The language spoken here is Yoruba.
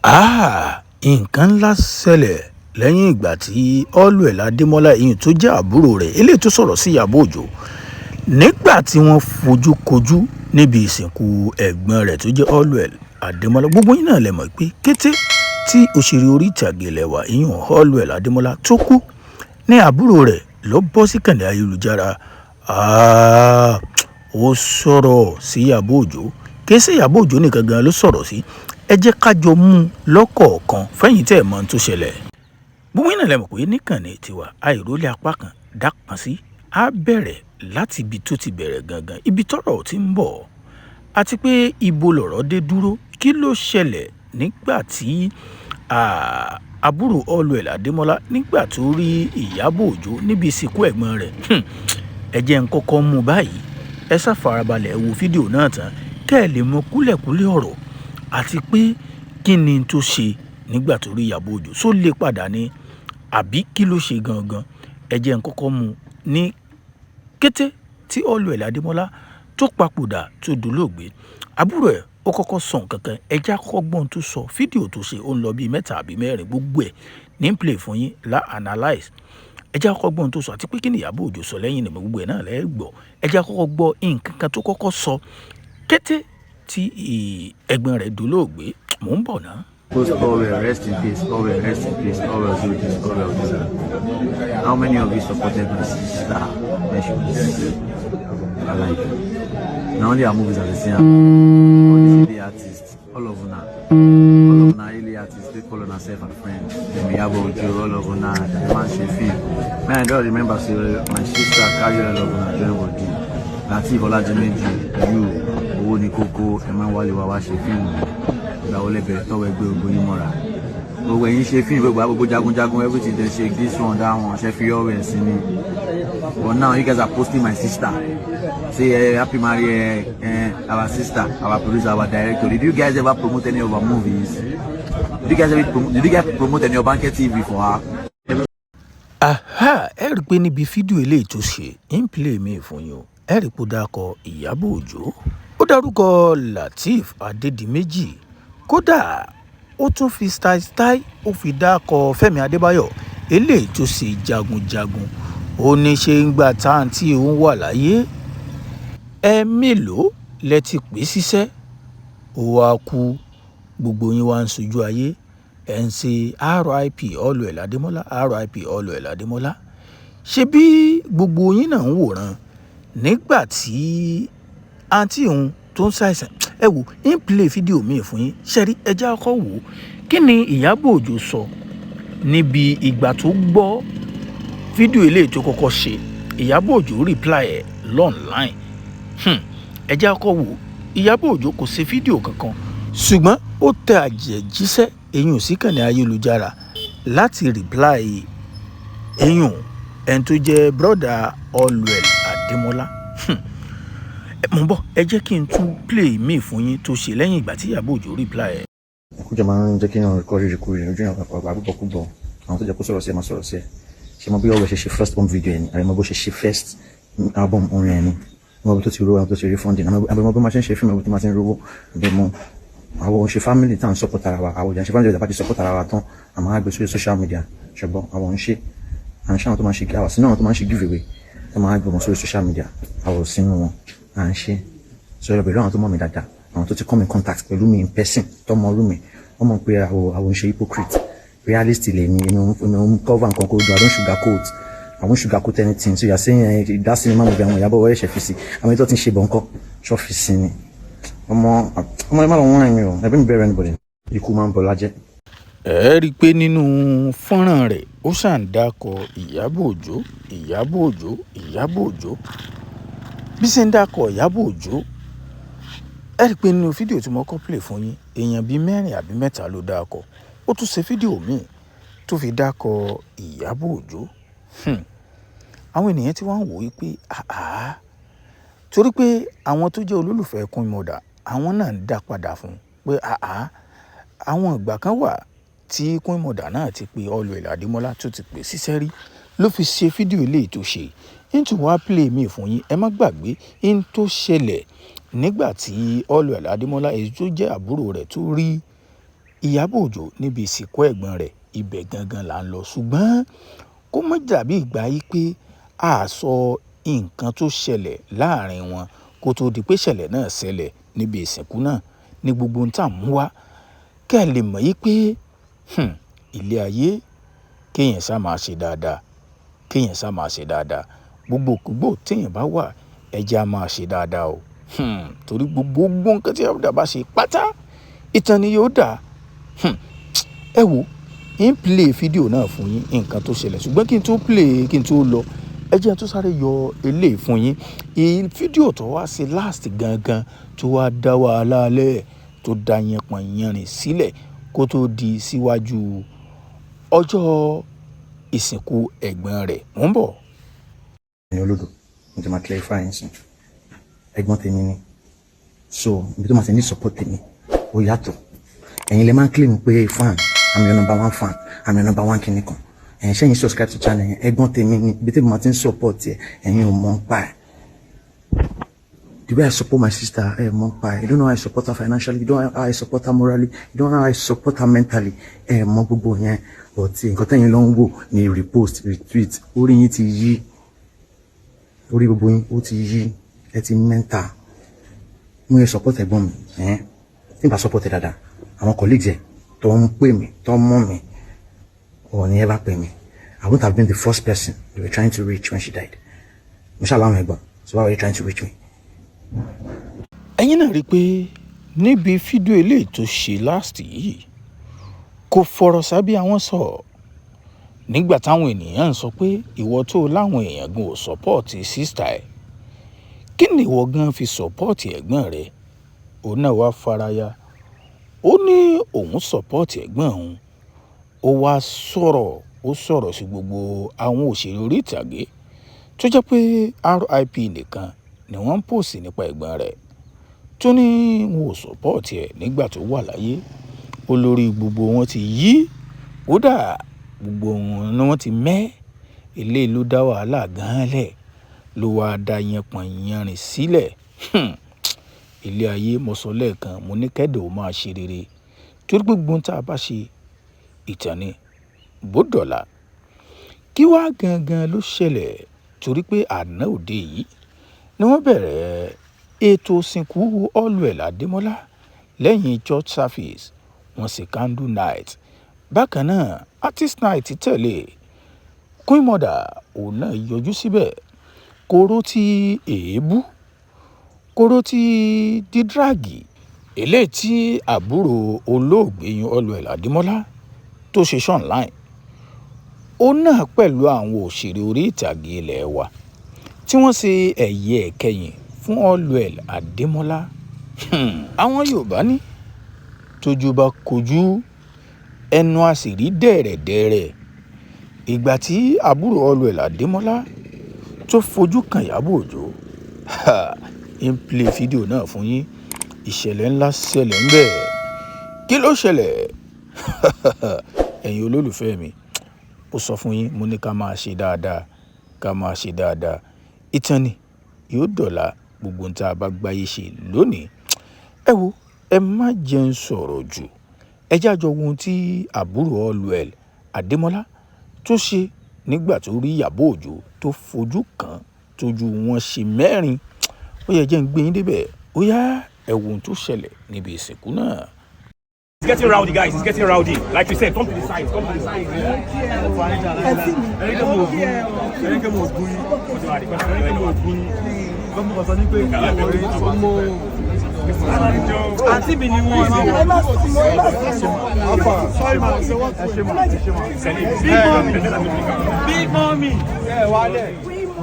Nǹkan ńlá ṣẹlẹ̀ lẹ́yìn ìgbà tí Allwell Adémọ́lá èyí tó jẹ́ àbúrò rẹ̀ eléyìí tó sọ̀rọ̀ sí Ìyábọ̀ Òjó nígbà tí wọ́n fojú kojú níbi ìsìnkú ẹ̀gbọ́n rẹ̀ tó jẹ́ Allwell Adémọ́lá. Gbogbo yín náà lè mọ̀ pé kété tí òṣèré orí ìtàgé ilẹ̀ wa ìyún Allwell Adémọ́lá tó kú ní àbúrò rẹ̀ ló bọ́ sí kànnì ayélujára ó sọ̀rọ̀ sí Ìyábọ̀ Òjó. Kì í ṣe Ìyábọ̀ Òjó nìkan gan ló sọ̀rọ̀ sí. Ẹ jẹ́ ká jọ mú un lọ́kọ̀ọ̀kan fẹ́yìn tẹ́ ẹ̀ mọ̀ tó ṣẹlẹ̀. Gbogbo yín náà lè mọ̀ pé níkànnì tiwa àìrólé apá kan dápọn sí á bẹ̀rẹ̀ láti ibi tó ti bẹ̀rẹ̀ gangan ibi tọ́rọ̀ ti ń bọ̀ àti pé ibo lọ̀rọ̀ dé dúró kí ló ṣẹlẹ̀ nígbà tí àbúrò Allwell Adémọ́lá nígbà tó rí Ìyábọ̀ Òjó níbi ìsìnkú ẹ̀gbọ́n rẹ̀. Ẹ jẹ́ n kọ́kọ́ mú báyìí ẹ sá farabalẹ̀ wo fídíò náà tán kẹ́ ẹ lè mọ kúlẹ̀kúlẹ̀ ọ̀rọ̀ àti pé kí ni tó ṣe nígbà tó rí Ìyábọ̀ Òjó só lè padà ní àbí kí ló ṣe gangan. Ẹ jẹ́ n kọ́kọ́ mú ní kété tí Allwell Adémọ́lá tó papòdà tó dolóògbé. Àbúrò ẹ̀ ó kọ́kọ́ sọ nǹkan kan ẹ jẹ́ àkọ́kọ́ gbọ́n tó sọ fídíò tó ṣe ó ń lọ bíi 3 àbí 4 gbogbo ẹ̀ ní play fún yín la analyse. Ẹ jẹ́ àkọ́kọ́ gbọ́n tó sọ àti pé kí ni Ìyábọ̀ Òjó sọ lẹ́yìn ní gbogbo ẹ̀ náà lẹ́ẹ̀ gbọ́. Ẹ jẹ́ àkọ́kọ́ gbọ́ nǹkan kan tó kọ́kọ́ sọ kété tí ẹ̀gbọ́n rẹ̀ dolóògbé. Mò ń bọ̀ náà. Allwell, rest in peace. Allwell, rest in peace. Allwell, do this. Allwell, do that. How many of you supported my sister when she was alive? Now only her movies are the same. All these indie artists, all of them, indie artists, they call on herself a friend. Ìyábọ̀ Òjó, all of them, the man she feel. Man, I don't remember say my sister carry all of them join body. Lateef Olajimeji, you, owó ní kókó, ẹ máa ń wálé wa wá ṣe fíìmù. Ìgbà wo lẹ bẹ̀rẹ̀ tọ́wọ́ ẹgbẹ́ ògbó yín mọ́ra. Gbogbo ẹ̀yin ṣe fíìmù gbogbo jagunjagun everything dey shake this one that one ṣe fi ọ̀rọ̀ ẹ̀ sí ni. But now you guys are posting my sister. Say happy marry our sister, our producer, our director. Did you guys ever promote any of our movies? Did you guys promote any of Banker TV for her? Ẹ rí i pé níbi fídíò eléyìí tó ṣe ń play mi fún yín o. Ẹ rí i pé ó dákọ Ìyábọ̀ Òjó. Ó dárúkọ Lateef Adédìméjì. Kódà ó tún fi style ó fi dákọ Fẹ́mi Adébáyọ̀ eléyìí tó ṣe jagunjagun. Ó ní ṣe ń gbà táǹtì òun wà láyé. Ẹ mélòó lẹ ti pè síṣẹ́ ó wá kú gbogbo yín wá ń sojú ayé ẹ̀ ń ṣe RIP Allwell Adémọ́lá RIP Allwell Adémọ́lá. Ṣé bí gbogbo yín náà ń wòran nígbà tí àǹtí òun tó ń ṣàìsàn. Ẹ wò ń play fídíò míì fún yín ṣẹ́rí ẹjẹ́ akọ́ wò ó kí ni Ìyábọ̀ Òjó sọ níbi ìgbà tó gbọ́ fídíò eléyìí tó kọ́kọ́ ṣe. Ìyábọ̀ Òjó reply ẹ̀ online. Ẹjẹ́ akọ́ wò ó Ìyábọ̀ Òjó kò ṣe fídíò kankan ṣùgbọ́n ó tẹ àjẹjíṣẹ́ èyàn sí kànnì ayélujára láti reply èyàn ẹni tó jẹ́ brother Allwell Adémọ́lá. Mo ń bọ̀ ẹ jẹ́ kí n tún play mi fún yín tó ṣe lẹ́yìn ìgbà tí Ìyábọ̀ Òjó reply ẹ̀. Kújọ máa ń jẹ́ kí èèyàn kọ́ rírì kúrì ojú èèyàn pàpà àbúbọ̀kúbọ̀ àwọn tó jẹ́ kó sọ̀rọ̀ sí ẹ̀ máa sọ̀rọ̀ sí ẹ̀. Ṣé mo bí Allwell ṣe first home video ẹ̀ ni àbí mo bó ṣe first album orin ẹ̀ ni mo bí tó ti rówó àwọn tó ti rí funding àbí mo bí máa ṣe ń ṣe fíìmù tó máa ti ń rówó bí mo àwọn ṣe family tá à ń support ara wa àwọn ìjà ṣe family tá à bá ti support ara wa tán àmọ́ àgbẹ̀ sórí social media ṣùgbọ́n àwọn ń ṣe à ń ṣe àwọn tó máa ń ṣe àwọn sínú àwọn tó máa ń ṣe giveaway tó máa ń gbé wọn sórí social media àwọn sínú wọn à ń ṣe sọ̀rọ̀ pẹ̀lú àwọn tó mọ̀ mí dáadáa àwọn tó ti come in contact pẹ̀lú mi in person tó mọ orú mi wọ́n mọ̀ pé àwọn ń ṣe hypocrite realist lè ní inú cover nǹkan kó do I don't sugarcoat I won't sugarcoat anything so you are saying that cinema movie àwọn Ìyábọ̀ wọlé ṣe fi sí àwọn ètò tí ń ṣe bọ̀ nǹkan ṣọ́ọ̀fìsì ni ọmọ ẹ má lọ wọ́n rìn mí o ẹbí mi bẹ̀rẹ̀ anybody ikú máa ń bọ̀ lájẹ́. Ẹ rí i pé nínú fọ́nrán rẹ̀ ó ṣàn dákọ Ìyábọ̀ Òjó Ìyábọ̀ Òjó Ìyábọ̀ Òjó bí ṣe ń dákọ Ìyábọ̀ Òjó. Ẹ rí i pé nínú fídíò tí mo kọ́ play fún yín èèyàn bíi 4 àbí 3 ló dákọ. Ó tún ṣe fídíò míì tó fi dákọ Ìyábọ̀ Òjó. Àwọn ènìyàn tí wọ́n ń wò ó pé torí pé àwọn tó jẹ́ olólùfẹ́ Queen Mother àwọn náà ń dá padà fún pé àwọn ìgbà kan wà tí Queen Mother náà ti pe Allwell Adémọ́lá tó ti pè síṣẹ́ rí ló fi ṣe fídíò eléyìí tó ṣe. Into wá play mi fún yín ẹ má gbàgbé in tó ṣẹlẹ̀ nígbà tí Allwell Adémọ́lá èyí tó jẹ́ àbúrò rẹ̀ tó rí Ìyábọ̀ Òjó níbi ìsìnkú ẹ̀gbọ́n rẹ̀ ibẹ̀ gangan là ń lọ ṣùgbọ́n kó má dàbí ìgbà yìí pé a sọ nǹkan tó ṣẹlẹ̀ láàrin wọn kó tó di pé ìṣẹ̀lẹ̀ náà ṣẹlẹ̀ níbi ìsìnkú náà ní gbogbo ohun tá à ń mú wá kẹ́ ẹ lè mọ̀ yìí pé ilé ayé kéèyàn sá máa ṣe dáadáa kéèyàn sá máa ṣe dáadáa gbogbo òkúgbò téèyàn bá wà ẹja máa ṣe dáadáa o torí gbogbo nǹkan tí àbúdá bá ṣe pátá ìtàn ni yóò dà ẹ wo ń play fídíò náà fún yín nǹkan tó ṣẹlẹ̀ ṣùgbọ́n kí n tó lọ ẹ jẹ́ tó sáré yọ eléyìí fún yín fídíò tó wá sí last gangan tó wá dá wàhálà lẹ̀ tó dá yẹpọ̀n yanrìn sílẹ̀ kó tó di síwájú ọjọ́ ìsìnkú ẹ̀gbọ́n rẹ̀ mò ń bọ̀. ẹ̀yin olódò mo ti máa clarify yín sìn ẹ̀gbọ́n tèmi ni so ibi tó máa ti ní support tèmi ó yàtọ̀ ẹ̀yin lè máa ń claim pé fan I'm your number one fan I'm your number one kinní kan ẹ̀yin ṣẹ́yìn subscribe to channel yẹn ẹ̀gbọ́n tèmi ni ibi tí mo ti ń support ẹ̀ ẹ̀yin ò mọ̀ ń pa ẹ̀ the way I support my sister ẹ̀ mọ̀ ń pa ẹ̀ you don't know how I support her financially you don't know how I support her morally you don't know how I support her mentally ẹ̀ mọ̀ gbogbo yẹn but nǹkan tẹ́yin ló ń wò ní repost retweet orí yín ti yí orí gbogbo yín ó ti yí ẹ ti mental mo yẹ support ẹ̀gbọ́n mi tí n bá support ẹ dáadáa àwọn colleagues ẹ tó ń pè mí tó ń mọ̀ mí ọ̀ ní ẹ bá pè mí I wouldn't have been the first person they were trying to reach when she died mo ṣàlàyé àwọn ẹ̀gbọ́n so why were you trying to reach me. ẹ̀yin náà rí i pé níbi fídíò eléyìí tó ṣe last yìí kò fọ̀rọ̀ sábẹ́ àwọn sọ nígbà táwọn ènìyàn ń sọ pé ìwọ tó láwọn èèyàn gan ò sọ́pọ́ọ̀tì sísítà ẹ̀ kí ni ìwọ gan fi sọ́pọ́ọ̀tì ẹ̀gbọ́n rẹ̀ òun náà wá faraya ó ní òun sọ́pọ́ọ̀tì ẹ̀gbọ́n òun ó wá sọ̀rọ̀ sí gbogbo àwọn òṣèré orí ìtàgé tó jẹ́ pé RIP nìkan ni wọ́n ń pòsì nípa ẹ̀gbọ́n rẹ̀ tó ní wọn ò sọ́pọ́ọ̀tì ẹ̀ nígbà tó wà láyé olórí gbogbo wọn ti yí kódà gbogbo wọn ni wọ́n ti mẹ́ eléyìí ló dá wàhálà gan-an lẹ̀ ló wáá da yẹpọ̀n yanrìn sílẹ̀ ilé ayé mo sọ lẹ́ẹ̀kan mo ní kẹ́dọ̀ ó máa ṣe rere torí pé gbogbo tá a bá ṣe ìtàn ni bó dọ̀la kí wàá gangan ló ṣẹlẹ̀ torí pé àná òde yìí ni wọ́n bẹ̀rẹ̀ ètò ìsìnkú Allwell Adémọ́lá lẹ́yìn church service wọ́n sì candle night bákan náà artist night tẹ̀lé Queen Mother òun náà yọjú síbẹ̀ kóró tí èébú kóró tí dídráàgì eléyìí tí àbúrò olóògbé Allwell Adémọ́lá tó ṣe online ó náà pẹ̀lú àwọn òṣèré orí ìtàgé ilẹ̀ wa tí wọ́n ṣe ẹ̀yẹ ẹ̀kẹyìn fún Allwell Adémọ́lá àwọn Yorùbá ní tójú bá kojú ẹnu àṣírí dẹ̀rẹ̀dẹ̀rẹ̀ ìgbà tí àbúrò Allwell Adémọ́lá tó fojú kan Ìyábọ̀ Òjó ń play fídíò náà fún yín ìṣẹ̀lẹ̀ ńlá ṣẹlẹ̀ ń bẹ̀ kí ló ṣẹlẹ̀ ẹ̀yin olólùfẹ́ mi ó sọ fún yín mo ní ká máa ṣe dáadáa ìtàn ni yóò dọ̀la gbogbo nta bá gbáyé ṣe lónìí ẹ wo ẹ má jẹ́ ń sọ̀rọ̀ jù ẹ jájọ ohun tí àbúrò Allwell Adémọ́lá tó ṣe nígbà tó rí Ìyábọ̀ Òjó tó fojú kan tójú wọn ṣe mẹ́rin ó yẹ jẹ́ ń gbé yín débẹ̀ ó yá ẹ wo ohun tó ṣẹlẹ̀ níbi ìsìnkú náà. It's getting rowdy, guys. It's getting rowdy. Like you said, come to the side. Come to the side. Àǹtí mi ni wọ́n Big mommy.